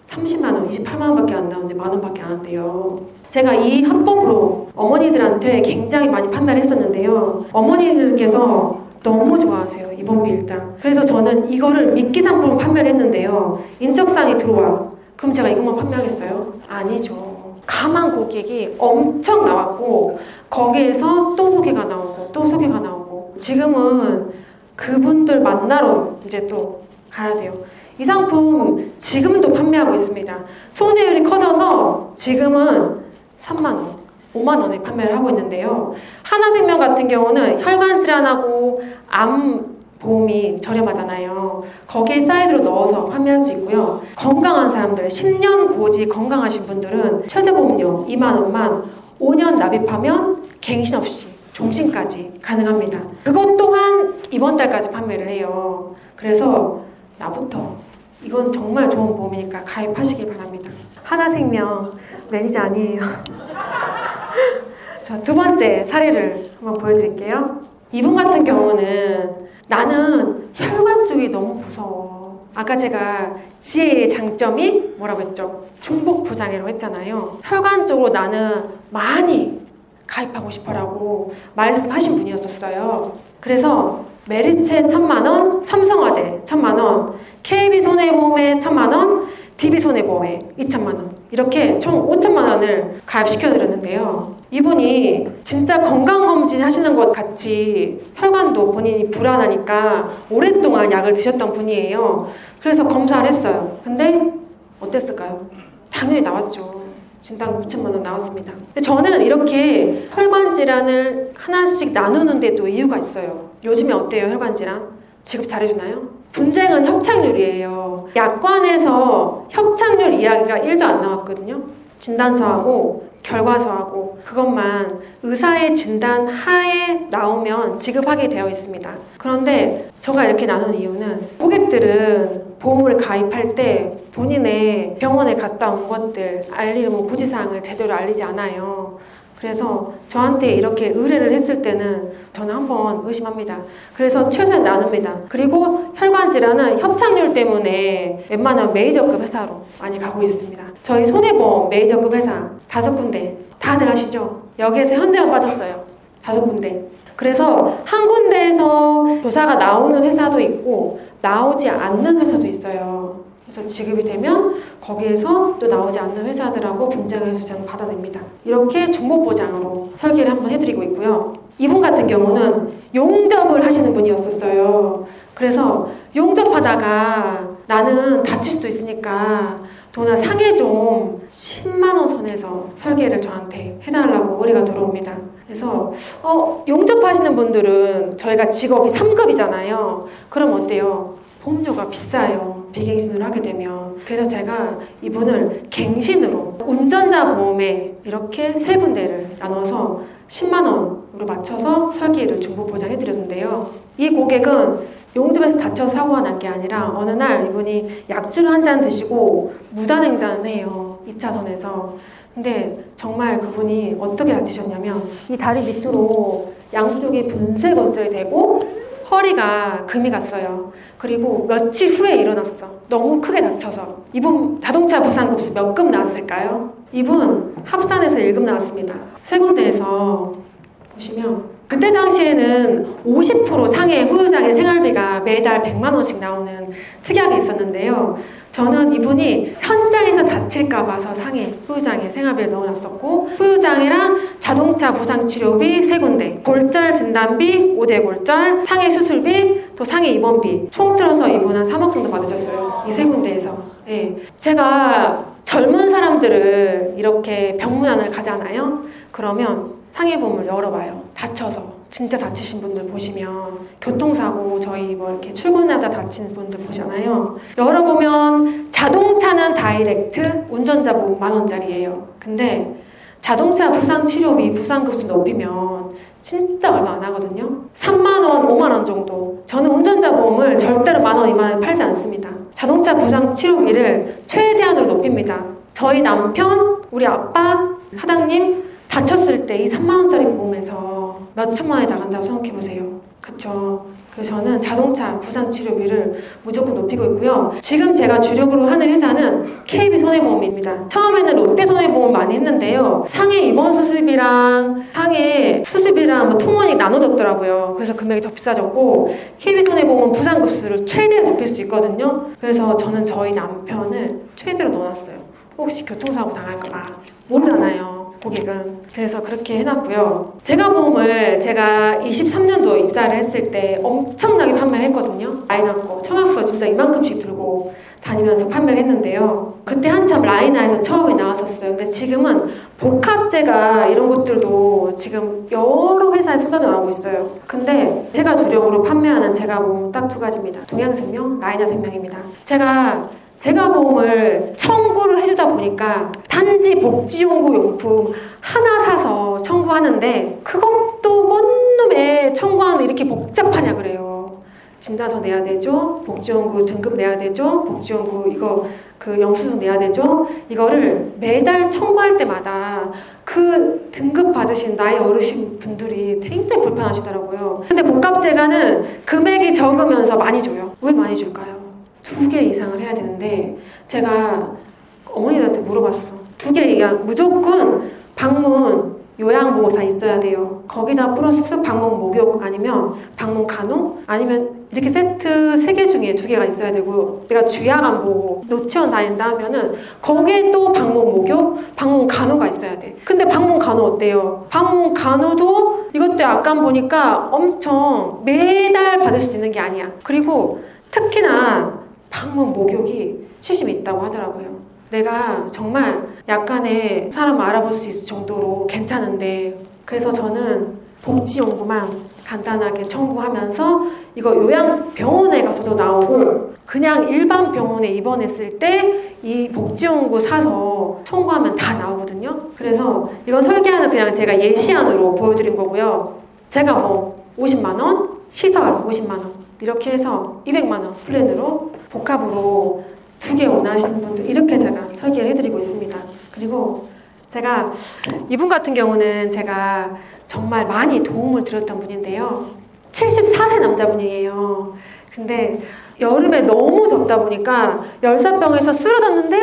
A: 30만 원, 28만 원밖에 안 나오는데 10,000원밖에 안 한대요. 제가 이 합법으로 어머니들한테 굉장히 많이 판매를 했었는데요. 어머니들께서 너무 좋아하세요. 입원비 일단. 그래서 저는 이거를 미끼 상품 판매를 했는데요. 인적사항이 들어와. 그럼 제가 이것만 판매하겠어요? 아니죠. 가만 고객이 엄청 나왔고 거기에서 또 소개가 나오고 또 소개가 나오고, 지금은 그분들 만나러 이제 또 가야 돼요. 이 상품 지금도 판매하고 있습니다. 손해율이 커져서 지금은 3만 원, 5만 원에 판매를 하고 있는데요. 하나생명 같은 경우는 혈관 질환하고 암 보험이 저렴하잖아요. 거기에 사이드로 넣어서 판매할 수 있고요. 건강한 사람들, 10년 고지 건강하신 분들은 최저보험료 2만 원만 5년 납입하면 갱신 없이 종신까지 가능합니다. 그것 또한 이번 달까지 판매를 해요. 그래서 나부터 이건 정말 좋은 보험이니까 가입하시길 바랍니다. 하나생명 매니저 아니에요. 자, 두 번째 사례를 한번 보여드릴게요. 이분 같은 경우는 나는 혈관 쪽이 너무 무서워. 아까 제가 지혜의 장점이 뭐라고 했죠? 중복 포장이라고 했잖아요. 혈관 쪽으로 나는 많이 가입하고 싶어라고 말씀하신 분이었었어요. 그래서 메리츠 1,000만 원, 삼성화재 1,000만 원, KB손해보험에 1,000만 원, DB손해보험에 2,000만 원, 이렇게 총 5,000만 원을 가입시켜드렸는데요. 이분이 진짜 건강검진 하시는 것 같이 혈관도 본인이 불안하니까 오랫동안 약을 드셨던 분이에요. 그래서 검사를 했어요. 근데 어땠을까요? 당연히 나왔죠. 진단 5,000만 원 나왔습니다. 근데 저는 이렇게 혈관 질환을 하나씩 나누는 데도 이유가 있어요. 요즘에 어때요, 혈관 질환? 지급 잘해주나요? 분쟁은 협착률이에요. 약관에서 협착률 이야기가 1도 안 나왔거든요. 진단서하고 결과서하고 그것만 의사의 진단 하에 나오면 지급하게 되어 있습니다. 그런데 제가 이렇게 나눈 이유는 고객들은 보험을 가입할 때 본인의 병원에 갔다 온 것들 알리면 고지사항을 제대로 알리지 않아요. 그래서 저한테 이렇게 의뢰를 했을 때는 저는 한번 의심합니다. 그래서 최선을 나눕니다. 그리고 혈관 질환은 협착률 때문에 웬만한 메이저급 회사로 많이 가고 있습니다. 저희 손해보험 메이저급 회사 5군데 다들 아시죠? 여기에서 현대만 빠졌어요. 5군데. 그래서 한 군데에서 조사가 나오는 회사도 있고 나오지 않는 회사도 있어요. 그래서 지급이 되면 거기에서 또 나오지 않는 회사들하고 분쟁을 해서 저는 받아냅니다. 이렇게 중복보장으로 설계를 한번 해드리고 있고요. 이분 같은 경우는 용접을 하시는 분이었었어요. 그래서 용접하다가 나는 다칠 수도 있으니까 도나 상해 좀 10만 원 선에서 설계를 저한테 해달라고 의뢰가 들어옵니다. 그래서 용접하시는 분들은 저희가 직업이 3급이잖아요. 그럼 어때요? 보험료가 비싸요. 비갱신을 하게 되면. 그래서 제가 이분을 갱신으로 운전자 보험에 이렇게 세 군데를 나눠서 10만 원으로 맞춰서 설계를 중복 보장해 드렸는데요. 이 고객은 용접에서 다쳐서 사고가 난 게 아니라 어느 날 이분이 약주를 한 잔 드시고 무단횡단을 해요. 2차선에서. 근데 정말 그분이 어떻게 다치셨냐면 이 다리 밑으로 양쪽이 분쇄건설이 되고 허리가 금이 갔어요. 그리고 며칠 후에 일어났어. 너무 크게 다쳐서. 이분 자동차 부상급수 몇 급 나왔을까요? 이분 합산해서 1급 나왔습니다. 세 군데에서 보시면 그때 당시에는 50% 상해 후유장애 생활비가 매달 100만 원씩 나오는 특약이 있었는데요. 저는 이분이 현장에서 다칠까 봐서 상해 후유장애 생활비를 넣어놨었고 후유장애랑 자동차 보상 치료비 3군데, 골절 진단비 5대 골절, 상해 수술비, 또 상해 입원비 총 틀어서 이분은 3억 정도 받으셨어요. 이 3군데에서. 예. 제가 젊은 사람들을 이렇게 병문안을 가잖아요. 그러면 상해보험을 열어봐요. 다쳐서. 진짜 다치신 분들 보시면 교통사고 저희 뭐 이렇게 출근하다 다친 분들 보잖아요. 열어보면 자동차는 다이렉트 운전자 보험 10,000원짜리예요. 근데 자동차 부상치료비 부상급수 높이면 진짜 얼마 안 하거든요. 3만 원, 5만 원 정도. 저는 운전자 보험을 절대로 10,000원, 2만 원에 팔지 않습니다. 자동차 부상치료비를 최대한으로 높입니다. 저희 남편, 우리 아빠, 사장님 다쳤을 때 이 3만 원짜리 보험에서 몇 천만 원이 나간다고 생각해보세요. 그쵸? 그래서 저는 자동차 부상치료비를 무조건 높이고 있고요. 지금 제가 주력으로 하는 회사는 KB손해보험입니다. 처음에는 롯데손해보험 많이 했는데요. 상해 입원 수술비랑 상해 수술비랑 뭐 통원이 나눠졌더라고요. 그래서 금액이 더 비싸졌고 KB손해보험은 부상급수를 최대한 높일 수 있거든요. 그래서 저는 저희 남편을 최대로 넣어놨어요. 혹시 교통사고 당할까봐 모르잖아요. 고객은. 그래서 그렇게 해놨고요. 제가 23년도에 입사를 했을 때 엄청나게 판매를 했거든요. 라이나 청약서 진짜 이만큼씩 들고 다니면서 판매를 했는데요. 그때 한참 라이나에서 처음에 나왔었어요. 근데 지금은 복합제가 이런 것들도 지금 여러 회사에 쏟아져 나오고 있어요. 근데 제가 주력으로 판매하는 제가보험 딱 2가지입니다. 동양생명, 라이나생명입니다. 제가 보험을 청구를 해주다 보니까 단지 복지용구 용품 하나 사서 청구하는데 그것도 뭔 놈에 청구하는 이렇게 복잡하냐 그래요. 진단서 내야 되죠. 복지용구 등급 내야 되죠. 복지용구 이거 그 영수증 내야 되죠. 이거를 매달 청구할 때마다 그 등급 받으신 나이 어르신 분들이 굉장히 불편하시더라고요. 근데 복합제가는 금액이 적으면서 많이 줘요. 왜 많이 줄까요? 2개 이상을 해야 되는데 제가 어머니들한테 물어봤어. 2개 이상 무조건 방문 요양보호사 있어야 돼요. 거기다 플러스 방문 목욕 아니면 방문 간호 아니면 이렇게 세트 3개 중에 2개가 있어야 되고 내가 주야간 보호 노치원 다닌다 하면은 거기에 또 방문 목욕 방문 간호가 있어야 돼. 근데 방문 간호 어때요? 방문 간호도 이것도 약간 보니까 엄청 매달 받을 수 있는 게 아니야. 그리고 특히나 방문 목욕이 70이 있다고 하더라고요. 내가 정말 약간의 사람 알아볼 수 있을 정도로 괜찮은데 그래서 저는 복지용구만 간단하게 청구하면서 이거 요양병원에 가서도 나오고 그냥 일반 병원에 입원했을 때 이 복지용구 사서 청구하면 다 나오거든요. 그래서 이건 설계하는 그냥 제가 예시안으로 보여드린 거고요. 제가 뭐 50만원, 시설 50만원 이렇게 해서 200만원 플랜으로 복합으로 2개 원하시는 분들 이렇게 제가 설계를 해드리고 있습니다. 그리고 제가 이분 같은 경우는 제가 정말 많이 도움을 드렸던 분인데요. 74세 남자분이에요. 근데 여름에 너무 덥다 보니까 열사병에서 쓰러졌는데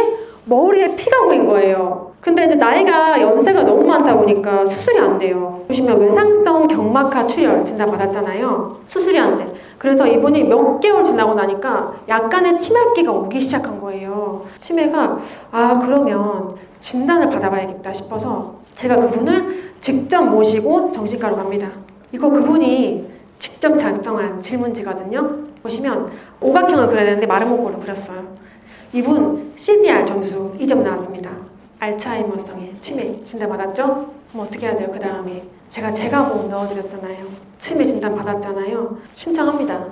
A: 머리에 피가 고인 거예요. 근데 이제 나이가 연세가 너무 많다 보니까 수술이 안 돼요. 보시면 외상성 경막하 출혈 진단 받았잖아요. 수술이 안 돼. 그래서 이분이 몇 개월 지나고 나니까 약간의 치매기가 오기 시작한 거예요. 치매가 그러면 진단을 받아봐야겠다 싶어서 제가 그분을 직접 모시고 정신과로 갑니다. 이거 그분이 직접 작성한 질문지거든요. 보시면 오각형을 그려야 되는데 마름모꼴로 그렸어요. 이분 CDR 점수 2점 나왔습니다. 알츠하이머성의 치매 진단 받았죠? 그럼 어떻게 해야 돼요? 그 다음에 제가 재가보험 넣어드렸잖아요. 치매 진단 받았잖아요. 신청합니다.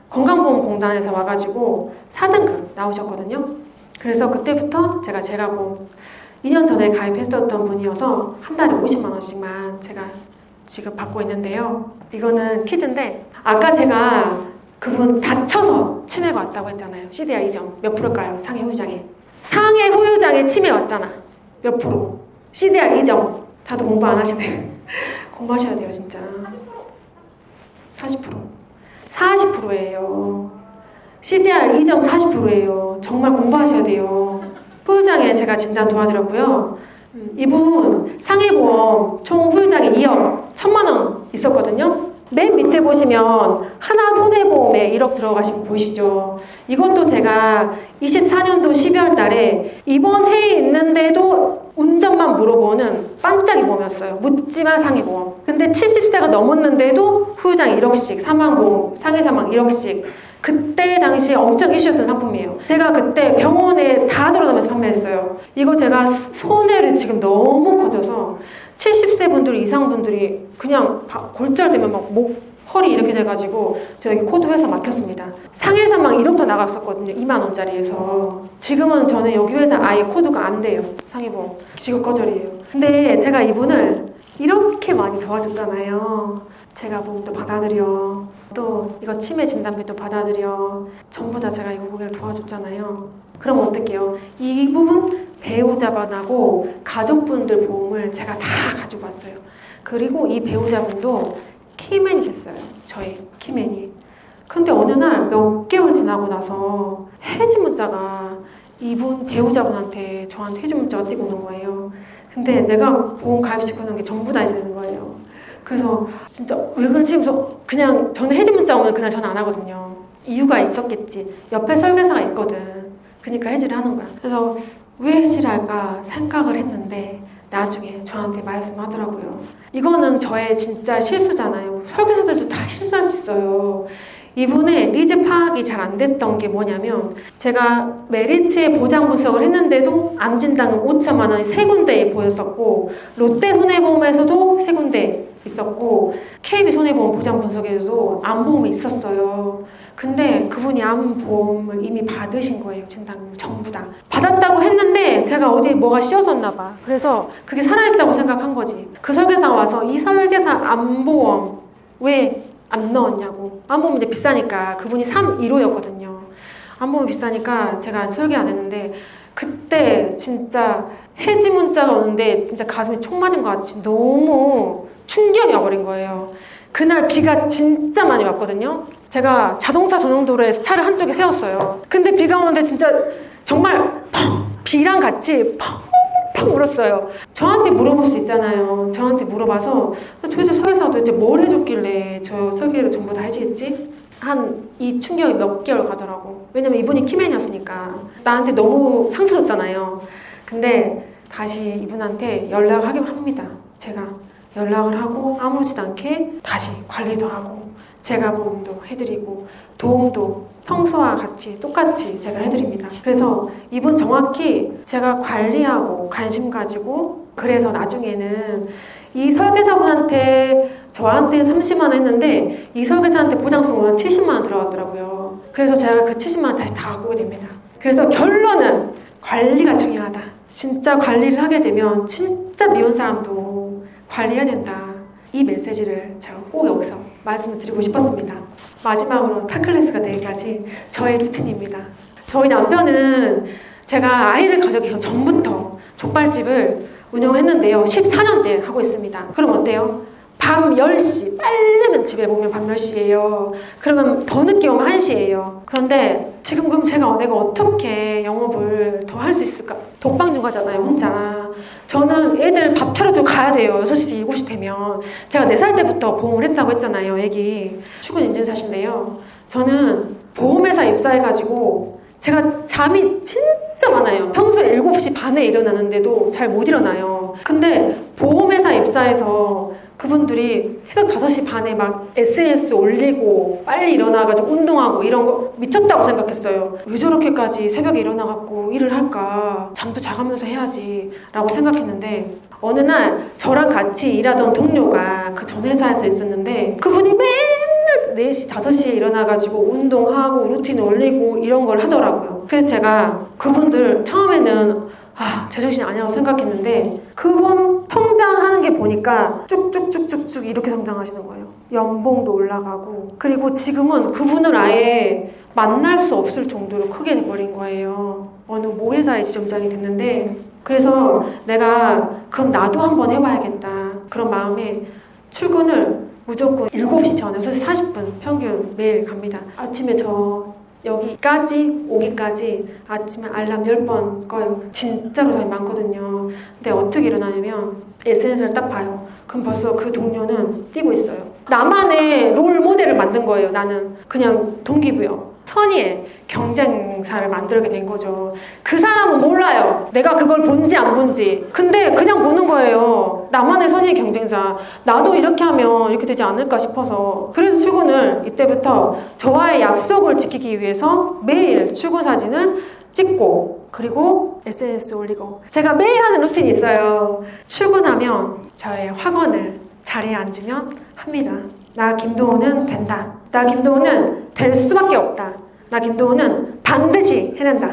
A: 건강보험공단에서 와가지고 4등급 나오셨거든요. 그래서 그때부터 제가 재가보험 2년 전에 가입했었던 분이어서 한 달에 50만 원씩만 제가 지금 받고 있는데요. 이거는 퀴즈인데 아까 제가 그분 다쳐서 치매가 왔다고 했잖아요. CDR 2점 몇 프로일까요? 상해 후유장애. 상해 후유장애 치매 왔잖아. 몇 프로? CDR 2점. 다들 공부 안 하시네. 공부하셔야 돼요, 진짜. 40%. 40%예요. CDR 2점 40%예요. 정말 공부하셔야 돼요. 후유장애 제가 진단 도와드렸고요. 이분 상해보험 총 후유장애 2억 1,000만 원 있었거든요. 맨 밑에 보시면 하나 손해보험에 1억 들어가신 거 보이시죠? 이것도 제가 24년도 12월 달에 이번 해에 있는데도 운전만 물어보는 반짝이 보험이었어요. 묻지마 상해보험. 근데 70세가 넘었는데도 후유장 1억씩, 사망보험, 상해사망 1억씩. 그때 당시에 엄청 이슈였던 상품이에요. 제가 그때 병원에 다 돌아다니면서 판매했어요. 이거 제가 손해를 지금 너무 커져서 70세 분들 이상 분들이 그냥 골절되면 막 목, 허리 이렇게 돼가지고 제가 여기 코드 회사 막혔습니다. 상해사망 1억도 나갔었거든요. 2만 원짜리에서. 지금은 저는 여기 회사 아예 코드가 안 돼요. 상해보험. 직업 거절이에요. 근데 제가 이분을 이렇게 많이 도와줬잖아요. 제가 보험도 받아들여. 또 이거 치매 진단비도 받아들여. 전부 다 제가 이거 보기를 도와줬잖아요. 그럼 어떡해요? 이 부분 배우자분하고 가족분들 보험을 제가 다 가지고 왔어요. 그리고 이 배우자분도 키맨이 됐어요. 저희 키맨이. 근데 어느 날 몇 개월 지나고 나서 해지 문자가 이분 배우자분한테 저한테 해지 문자가 뛰고 오는 거예요. 근데 내가 보험 가입시켜놓은 게 전부 다 있는 거예요. 그래서 진짜 왜 그러지? 그래서 그냥 저는 해지 문자 오면 그냥 전화 안 하거든요. 이유가 있었겠지. 옆에 설계사가 있거든. 그러니까 해지를 하는 거야. 그래서 왜 해지를 할까 생각을 했는데 나중에 저한테 말씀하더라고요. 이거는 저의 진짜 실수잖아요. 설계사들도 다 실수할 수 있어요. 이분의 리즈 파악이 잘 안 됐던 게 뭐냐면 제가 메리츠에 보장 분석을 했는데도 암 진단은 5천만 원이 세 군데에 보였었고 롯데 손해보험에서도 세 군데 있었고 KB 손해보험 보장 분석에서도 암보험이 있었어요. 근데 그분이 암보험을 이미 받으신 거예요. 진단금을 전부 다 받았다고 했는데 제가 어디 뭐가 씌어졌나 봐. 그래서 그게 살아있다고 생각한 거지. 그 설계사가 와서 이 설계사 암보험 왜 안 넣었냐고. 암보험 이제 비싸니까 그분이 315였거든요. 암보험이 비싸니까 제가 설계 안 했는데 그때 진짜 해지 문자가 오는데 진짜 가슴이 총 맞은 것 같이 너무 충격이 와버린 거예요. 그날 비가 진짜 많이 왔거든요. 제가 자동차 전용도로에 차를 한쪽에 세웠어요. 근데 비가 오는데 진짜 정말 비랑 같이 펑펑 울었어요. 저한테 물어볼 수 있잖아요. 저한테 물어봐서 도대체 설계사가 도대체 뭘 해줬길래 저 설계를 전부 다 해주겠지? 이 충격이 몇 개월 가더라고. 왜냐면 이분이 키맨이었으니까 나한테 너무 상처 줬잖아요. 근데 다시 이분한테 연락하긴 합니다. 제가 연락을 하고 아무렇지도 않게 다시 관리도 하고 제가 보험도 해드리고 도움도 평소와 같이 똑같이 제가 해드립니다. 그래서 이분 정확히 제가 관리하고 관심 가지고 그래서 나중에는 이 설계사분한테 저한테 30만 원 했는데 이 설계사한테 보장수는 70만 원 들어갔더라고요. 그래서 제가 그 70만 원 다시 다 갖고 오게 됩니다. 그래서 결론은 관리가 중요하다. 진짜 관리를 하게 되면 진짜 미운 사람도 관리해야 된다. 이 메시지를 제가 꼭 여기서 말씀을 드리고 싶었습니다. 마지막으로 타클래스가 내일까지 저의 루틴입니다. 저희 남편은 제가 아이를 가져기 전부터 족발집을 운영을 했는데요. 14년째 하고 있습니다. 그럼 어때요? 밤 10시, 빨리면 집에 오면 밤 10시예요. 그러면 더 늦게 오면 1시예요. 그런데 지금 그럼 내가 어떻게 영업을 더 할 수 있을까? 독방 육아잖아요, 혼자. 저는 애들 밥 차려주고 가야 돼요. 6시, 7시 되면. 제가 4살 때부터 보험을 했다고 했잖아요, 애기. 출근 인증샷인데요. 저는 보험회사 입사해가지고 제가 잠이 진짜 많아요. 평소에 7시 반에 일어나는데도 잘 못 일어나요. 근데 보험회사 입사해서 그분들이 새벽 5시 반에 막 SNS 올리고 빨리 일어나가지고 운동하고 이런 거 미쳤다고 생각했어요. 왜 저렇게까지 새벽에 일어나갖고 일을 할까? 잠도 자가면서 해야지 라고 생각했는데 어느 날 저랑 같이 일하던 동료가 그 전 회사에서 있었는데 그분이 맨날 4시, 5시에 일어나가지고 운동하고 루틴 올리고 이런 걸 하더라고요. 그래서 제가 그분들 처음에는 제정신이 아니라고 생각했는데 그분 성장하는 게 보니까 쭉쭉쭉쭉쭉 이렇게 성장하시는 거예요. 연봉도 올라가고 그리고 지금은 그분을 아예 만날 수 없을 정도로 크게 돼버린 거예요. 어느 모 회사에 지점장이 됐는데 그래서 내가 그럼 나도 한번 해봐야겠다 그런 마음에 출근을 무조건 7시 전에 6시 40분 평균 매일 갑니다. 아침에 저 여기까지 오기까지 아침에 알람 10번 꺼요. 진짜로 잠이 많거든요. 근데 어떻게 일어나냐면 SNS를 딱 봐요. 그럼 벌써 그 동료는 뛰고 있어요. 나만의 롤 모델을 만든 거예요. 나는 그냥 동기부여. 선의의 경쟁사를 만들게 된 거죠. 그 사람은 몰라요. 내가 그걸 본지 안 본지. 근데 그냥 보는 거예요. 나만의 선의의 경쟁사. 나도 이렇게 하면 이렇게 되지 않을까 싶어서. 그래서 출근을 이때부터 저와의 약속을 지키기 위해서 매일 출근 사진을 찍고 그리고 SNS 올리고 제가 매일 하는 루틴이 있어요. 출근하면 저의 확언을 자리에 앉으면 합니다. 나 김도훈은 된다. 나 김도훈은 될 수밖에 없다. 나 김도훈은 반드시 해낸다.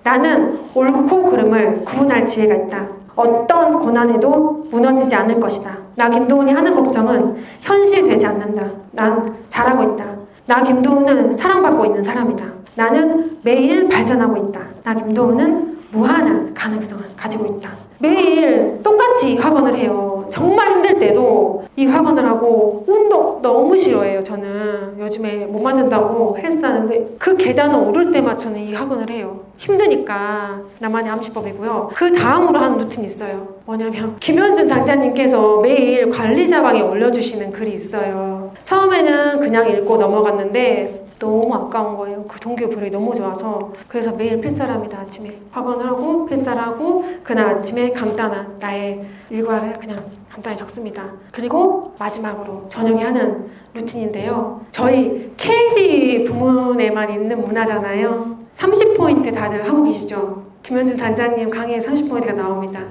A: 나는 옳고 그름을 구분할 지혜가 있다. 어떤 고난에도 무너지지 않을 것이다. 나 김도훈이 하는 걱정은 현실되지 않는다. 난 잘하고 있다. 나 김도훈은 사랑받고 있는 사람이다. 나는 매일 발전하고 있다. 나 김도훈은 무한한 가능성을 가지고 있다. 매일 똑같이 확언을 해요. 정말 힘들 때도 이 확언을 하고 운동 너무 싫어해요. 저는 요즘에 못 만든다고 헬스하는데 그 계단을 오를 때마다 저는 이 확언을 해요. 힘드니까 나만의 암시법이고요. 그 다음으로 하는 루틴이 있어요. 뭐냐면 김현준 당자님께서 매일 관리자방에 올려주시는 글이 있어요. 처음에는 그냥 읽고 넘어갔는데 너무 아까운 거예요. 그 동기부여이 너무 좋아서. 그래서 매일 필사랍니다. 아침에 확언을 하고 필사를 하고 그날 아침에 간단한 나의 일과를 그냥 간단히 적습니다. 그리고 마지막으로 저녁에 하는 루틴인데요. 저희 KD 부문에만 있는 문화잖아요. 30포인트 다들 하고 계시죠? 김현준 단장님 강의에 30포인트가 나옵니다.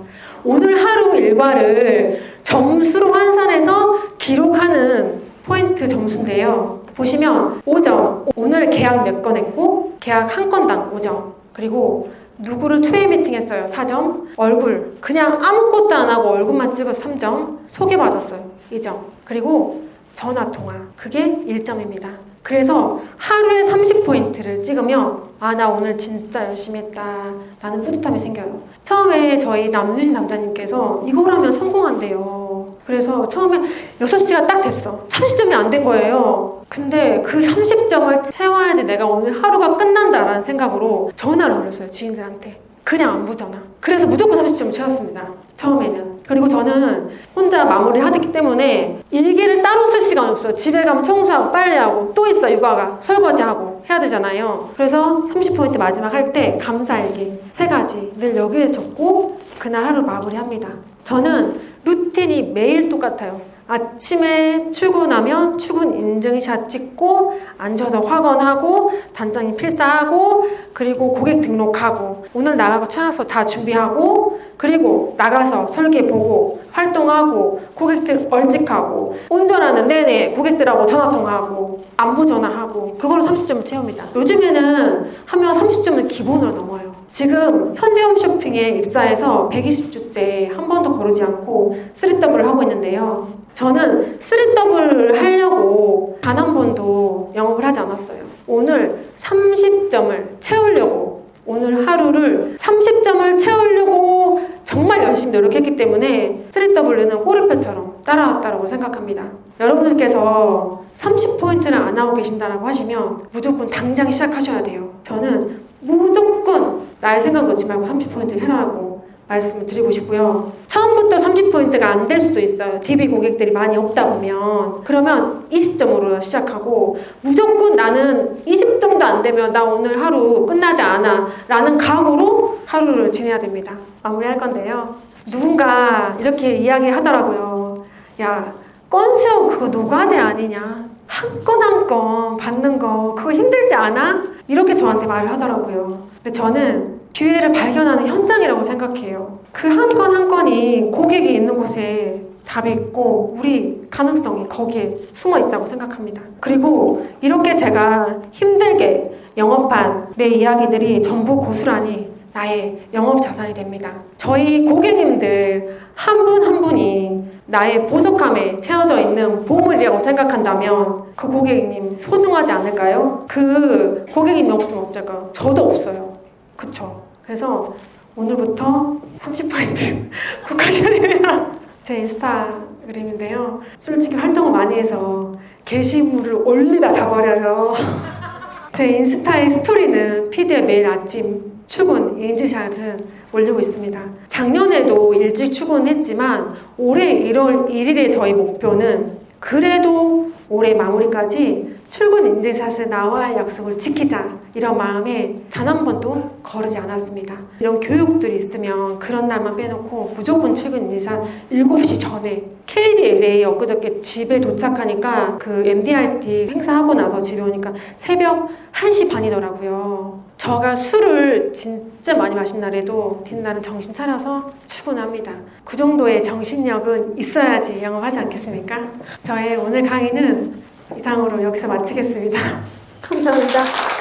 A: 오늘 하루 일과를 점수로 환산해서 기록하는 포인트 점수인데요. 보시면 5점, 오늘 계약 몇 건 했고 계약 한 건당 5점, 그리고 누구를 초회 미팅했어요 4점, 얼굴 그냥 아무것도 안 하고 얼굴만 찍어서 3점, 소개받았어요 2점, 그리고 전화통화 그게 1점입니다. 그래서 하루에 30포인트를 찍으면 나 오늘 진짜 열심히 했다 라는 뿌듯함이 생겨요. 처음에 저희 남유진 남자님께서 이걸 하면 성공한대요. 그래서 처음에 6시가 딱 됐어. 30점이 안 된 거예요. 근데 그 30점을 채워야지 내가 오늘 하루가 끝난다라는 생각으로 전화를 걸었어요. 지인들한테. 그냥 안부 전화. 그래서 무조건 30점을 채웠습니다. 처음에는. 그리고 저는 혼자 마무리를 하기 때문에 일기를 따로 쓸 시간 없어요. 집에 가면 청소하고 빨래하고 또 있어 육아가. 설거지하고 해야 되잖아요. 그래서 30포인트 마지막 할 때 감사일기 3가지 늘 여기에 적고 그날 하루 마무리합니다. 저는 루틴이 매일 똑같아요. 아침에 출근하면 출근 인증샷 찍고 앉아서 확언하고 단장님 필사하고 그리고 고객 등록하고 오늘 나가고 청약서 다 준비하고 그리고 나가서 설계 보고 활동하고 고객들 얼찍하고 운전하는 내내 고객들하고 전화통화하고 안부 전화하고 그걸로 30점을 채웁니다. 요즘에는 하면 30점은 기본으로 넘어요. 지금 현대홈쇼핑에 입사해서 120주째 한 번도 거르지 않고 3W를 하고 있는데요. 저는 3W를 하려고 단 한 번도 영업을 하지 않았어요. 오늘 30점을 채우려고 오늘 하루를 30점을 채우려고 정말 열심히 노력했기 때문에 3W는 꼬리표처럼 따라왔다고 생각합니다. 여러분들께서 30포인트를 안 하고 계신다고 하시면 무조건 당장 시작하셔야 돼요. 저는 무조건 나의 생각 놓지 말고 30포인트를 해라고 말씀을 드리고 싶고요. 처음부터 30포인트가 안 될 수도 있어요. DB 고객들이 많이 없다 보면. 그러면 20점으로 시작하고 무조건 나는 20점도 안 되면 나 오늘 하루 끝나지 않아 라는 각오로 하루를 지내야 됩니다. 마무리할 건데요. 누군가 이렇게 이야기하더라고요. 야, 건수요 그거 노가대 아니냐? 한 건 한 건 받는 거 그거 힘들지 않아? 이렇게 저한테 말을 하더라고요. 근데 저는 기회를 발견하는 현장이라고 생각해요. 그 한 건 한 건이 고객이 있는 곳에 답이 있고 우리 가능성이 거기에 숨어 있다고 생각합니다. 그리고 이렇게 제가 힘들게 영업한 내 이야기들이 전부 고스란히 나의 영업 자산이 됩니다. 저희 고객님들 한 분 한 분이 나의 보석함에 채워져 있는 보물이라고 생각한다면 그 고객님 소중하지 않을까요? 그 고객님이 없으면 어쩔까요? 저도 없어요. 그쵸? 그래서 오늘부터 30포인트 꼭 하셔야 됩니다. 제 인스타그램인데요. 솔직히 활동을 많이 해서 게시물을 올리다 자버려요. 제 인스타의 스토리는 피드에 매일 아침 출근 인증샷을 올리고 있습니다. 작년에도 일찍 출근했지만 올해 1월 1일에 저희 목표는 그래도 올해 마무리까지 출근 인증샷을 나와야 할 약속을 지키자 이런 마음에 단 한 번도 거르지 않았습니다. 이런 교육들이 있으면 그런 날만 빼놓고 무조건 출근 인증샷 7시 전에 KDLA 엊그저께 집에 도착하니까 그 MDRT 행사하고 나서 집에 오니까 새벽 1시 반이더라고요. 저가 술을 진짜 많이 마신 날에도 뒷날은 정신 차려서 출근합니다. 그 정도의 정신력은 있어야지 영업하지 않겠습니까? 저의 오늘 강의는 이상으로 여기서 마치겠습니다. 감사합니다.